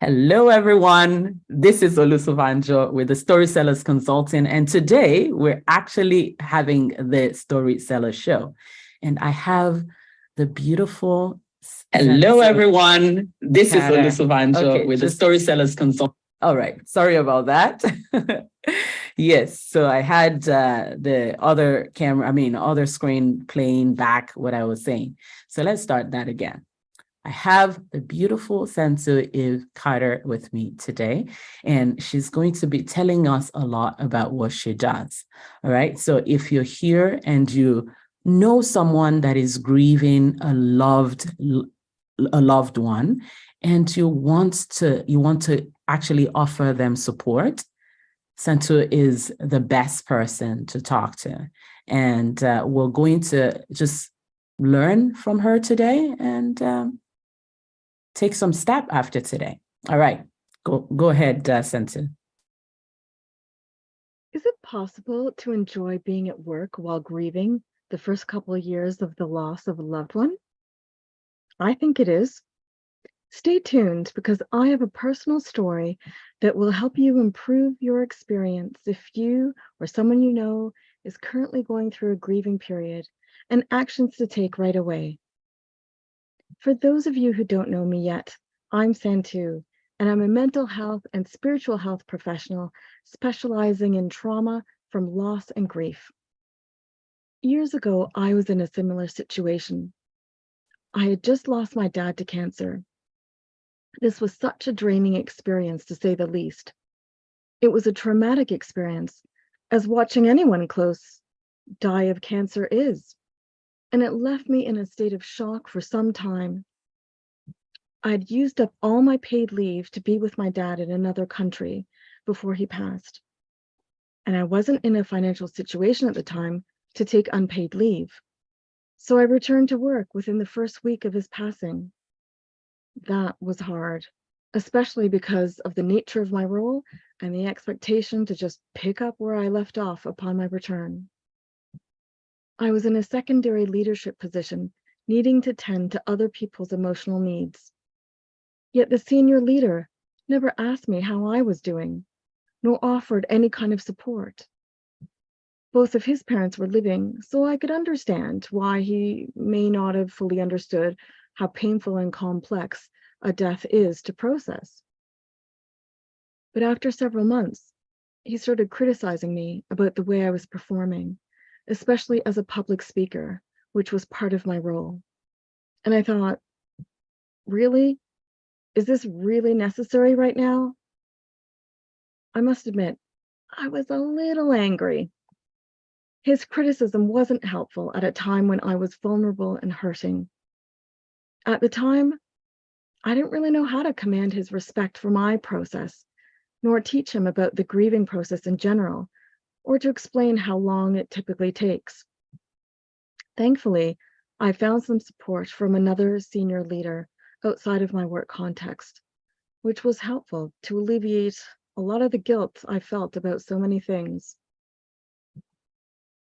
Hello, everyone. This is Olusobanjo with the Storysellers Consulting, and today we're actually having the Storyseller Show. And I have the beautiful. Hello, everyone. This is Olusobanjo with the Storysellers Consulting. All right. Sorry about that. Yes. So I had the other screen playing back what I was saying. So let's start that again. I have the beautiful Santou Eve Carter with me today, and she's going to be telling us a lot about what she does. All right. So if you're here and you know someone that is grieving a loved one, and you want to actually offer them support, Santou is the best person to talk to. And we're going to just learn from her today and take some step after today. All right, go ahead, Santou. Is it possible to enjoy being at work while grieving the first couple of years of the loss of a loved one? I think it is. Stay tuned because I have a personal story that will help you improve your experience if you or someone you know is currently going through a grieving period, and actions to take right away. For those of you who don't know me yet, I'm Santou, and I'm a mental health and spiritual health professional specializing in trauma from loss and grief. Years ago, I was in a similar situation. I had just lost my dad to cancer. This was such a draining experience, to say the least. It was a traumatic experience, as watching anyone close die of cancer is, and it left me in a state of shock for some time. I'd used up all my paid leave to be with my dad in another country before he passed. And I wasn't in a financial situation at the time to take unpaid leave. So I returned to work within the first week of his passing. That was hard, especially because of the nature of my role and the expectation to just pick up where I left off upon my return. I was in a secondary leadership position, needing to tend to other people's emotional needs. Yet the senior leader never asked me how I was doing, nor offered any kind of support. Both of his parents were living, so I could understand why he may not have fully understood how painful and complex a death is to process. But after several months, he started criticizing me about the way I was performing, especially as a public speaker, which was part of my role. And I thought, really? Is this really necessary right now? I must admit, I was a little angry. His criticism wasn't helpful at a time when I was vulnerable and hurting. At the time, I didn't really know how to command his respect for my process, nor teach him about the grieving process in general, or to explain how long it typically takes. Thankfully, I found some support from another senior leader outside of my work context, which was helpful to alleviate a lot of the guilt I felt about so many things.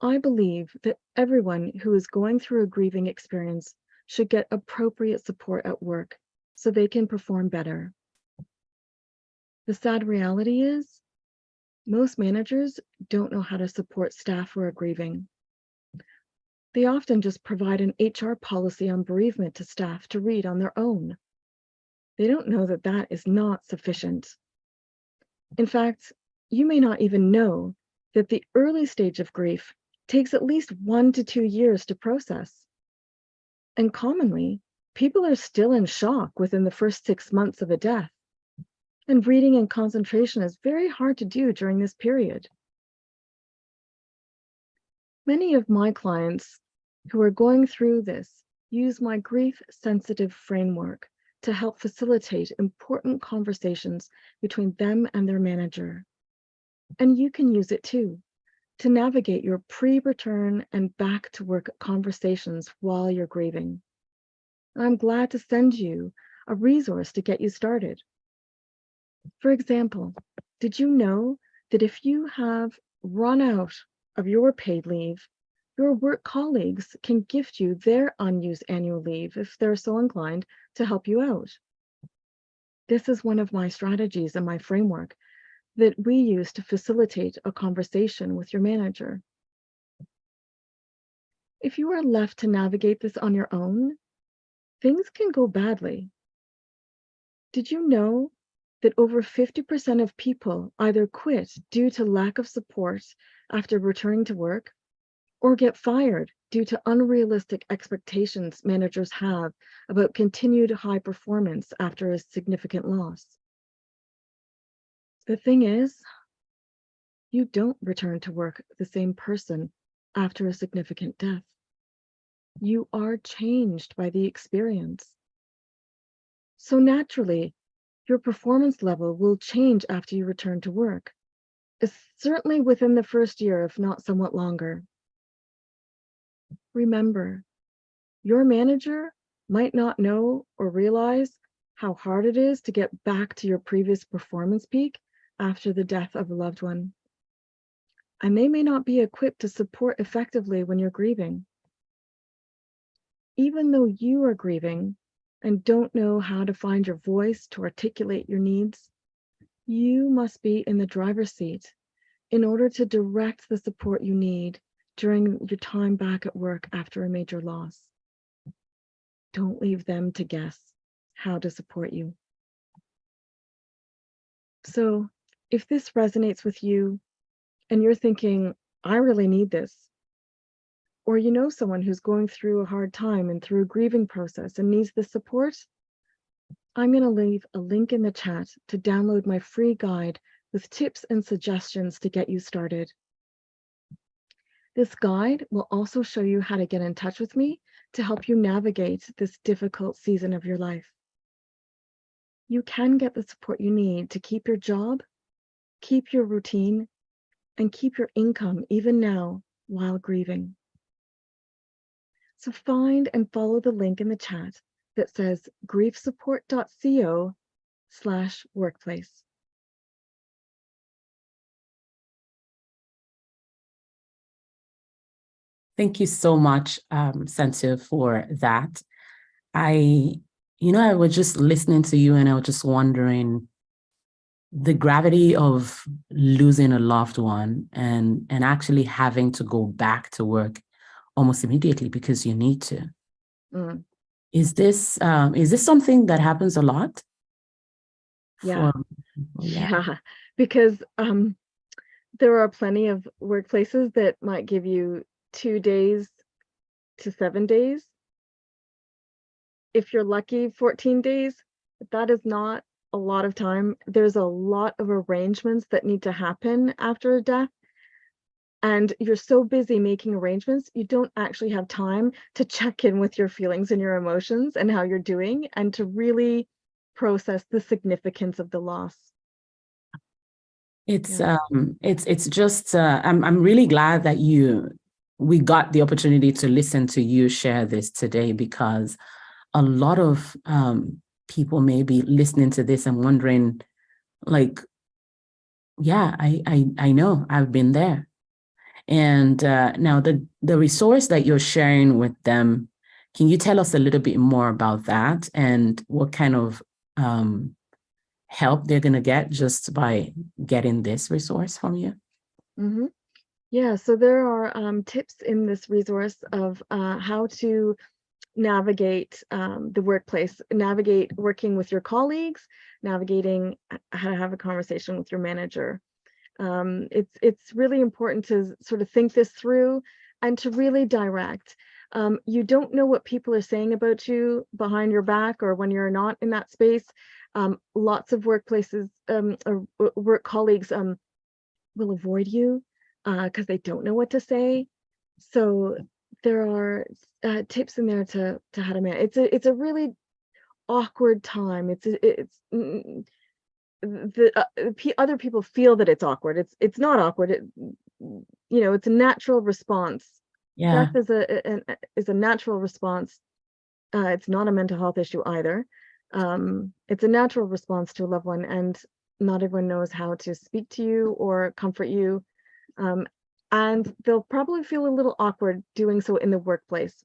I believe that everyone who is going through a grieving experience should get appropriate support at work so they can perform better. The sad reality is, most managers don't know how to support staff who are grieving. They often just provide an HR policy on bereavement to staff to read on their own. They don't know that that is not sufficient. In fact, you may not even know that the early stage of grief takes at least 1 to 2 years to process. And commonly, people are still in shock within the first 6 months of a death. And reading and concentration is very hard to do during this period. Many of my clients who are going through this use my grief-sensitive framework to help facilitate important conversations between them and their manager. And you can use it too, to navigate your pre-return and back-to-work conversations while you're grieving. I'm glad to send you a resource to get you started. For example, did you know that if you have run out of your paid leave, your work colleagues can gift you their unused annual leave if they're so inclined to help you out? This is one of my strategies and my framework that we use to facilitate a conversation with your manager. If you are left to navigate this on your own, things can go badly. Did you know that over 50% of people either quit due to lack of support after returning to work or get fired due to unrealistic expectations managers have about continued high performance after a significant loss? The thing is, you don't return to work the same person after a significant death. You are changed by the experience. So naturally, your performance level will change after you return to work, certainly within the first year, if not somewhat longer. Remember, your manager might not know or realize how hard it is to get back to your previous performance peak after the death of a loved one. And they may not be equipped to support effectively when you're grieving. Even though you are grieving and don't know how to find your voice to articulate your needs, you must be in the driver's seat in order to direct the support you need during your time back at work after a major loss. Don't leave them to guess how to support you. So if this resonates with you and you're thinking, I really need this, or you know someone who's going through a hard time and through a grieving process and needs the support, I'm going to leave a link in the chat to download my free guide with tips and suggestions to get you started. This guide will also show you how to get in touch with me to help you navigate this difficult season of your life. You can get the support you need to keep your job, keep your routine, and keep your income even now while grieving. So find and follow the link in the chat that says griefsupport.co/workplace. Thank you so much, Santou, for that. I was just listening to you and I was just wondering the gravity of losing a loved one and actually having to go back to work almost immediately because you need to. Mm. Is this something that happens a lot? Yeah. Yeah, because there are plenty of workplaces that might give you 2 days to 7 days. If you're lucky, 14 days. That is not a lot of time. There's a lot of arrangements that need to happen after a death. And you're so busy making arrangements, you don't actually have time to check in with your feelings and your emotions and how you're doing and to really process the significance of the loss. It's just I'm really glad that we got the opportunity to listen to you share this today, because a lot of people may be listening to this and wondering, like, yeah, I know, I've been there. And now the resource that you're sharing with them, can you tell us a little bit more about that and what kind of help they're going to get just by getting this resource from you? Mm-hmm. Yeah, so there are tips in this resource of how to navigate the workplace, navigate working with your colleagues, navigating how to have a conversation with your manager. It's really important to sort of think this through and to really direct. You don't know what people are saying about you behind your back or when you're not in that space. Lots of workplaces or work colleagues will avoid you because they don't know what to say. So there are tips in there to how to manage. It's a really awkward time. Other people feel that it's awkward. It's not awkward. It's a natural response. Yeah. Death is a natural response. It's not a mental health issue either. It's a natural response to a loved one, and not everyone knows how to speak to you or comfort you. And they'll probably feel a little awkward doing so in the workplace.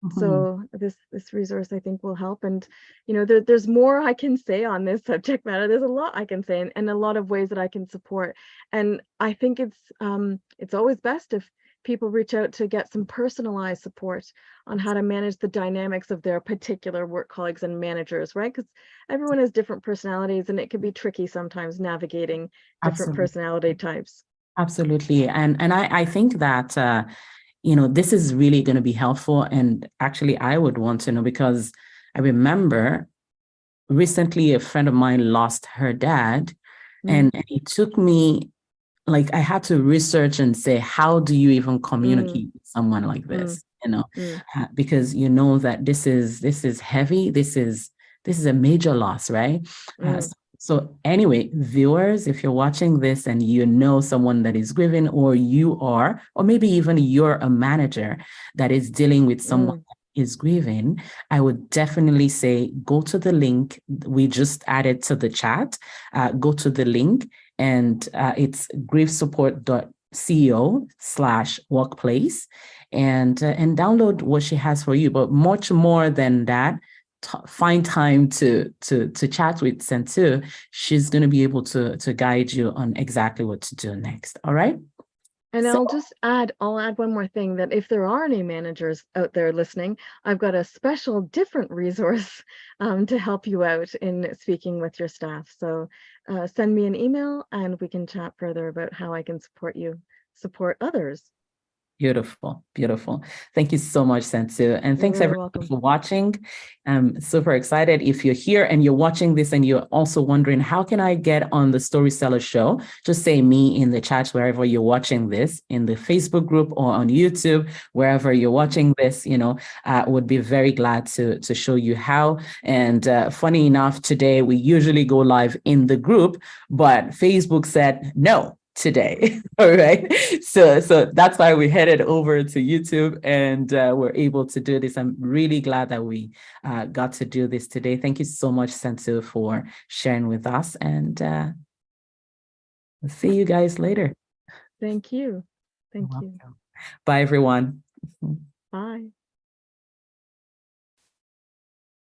Mhm. So this resource I think will help. And there's more I can say on this subject matter. There's a lot I can say, and a lot of ways that I can support. And I think it's always best if people reach out to get some personalized support on how to manage the dynamics of their particular work colleagues and managers, right? Because everyone has different personalities, and it can be tricky sometimes navigating different Absolutely. personality types. Absolutely. And I think that this is really going to be helpful. And actually, I would want to know because I remember recently a friend of mine lost her dad, Mm, and it took me like I had to research and say, how do you even mm, communicate with someone like mm, this? mm, Because you know that this is heavy. This is a major loss, right? mm, So anyway, viewers, if you're watching this and you know someone that is grieving, or you are, or maybe even you're a manager that is dealing with someone mm, that is grieving, I would definitely say go to the link we just added to the chat. Go to the link, and it's griefsupport.co/workplace, and download what she has for you. But much more than that, find time to chat with Santou. She's going to be able to guide you on exactly what to do next. All right. And So I'll add one more thing, that if there are any managers out there listening, I've got a special different resource to help you out in speaking with your staff. So send me an email and we can chat further about how I can support others. beautiful, beautiful. Thank you so much, Santou. And You're thanks very everyone welcome. for watching. I'm super excited. If you're here and you're watching this and you're also wondering, how can I get on the Storyseller Show? Just say me in the chat wherever you're watching this, in the Facebook group or on YouTube, wherever you're watching this, would be very glad to show you how. And funny enough, today we usually go live in the group, but Facebook said no today. All right. So that's why we headed over to YouTube, and we're able to do this. I'm really glad that we got to do this today. Thank you so much, Santou, for sharing with us, and we'll see you guys later. Thank you. You're Thank you. welcome. Bye, everyone. Bye.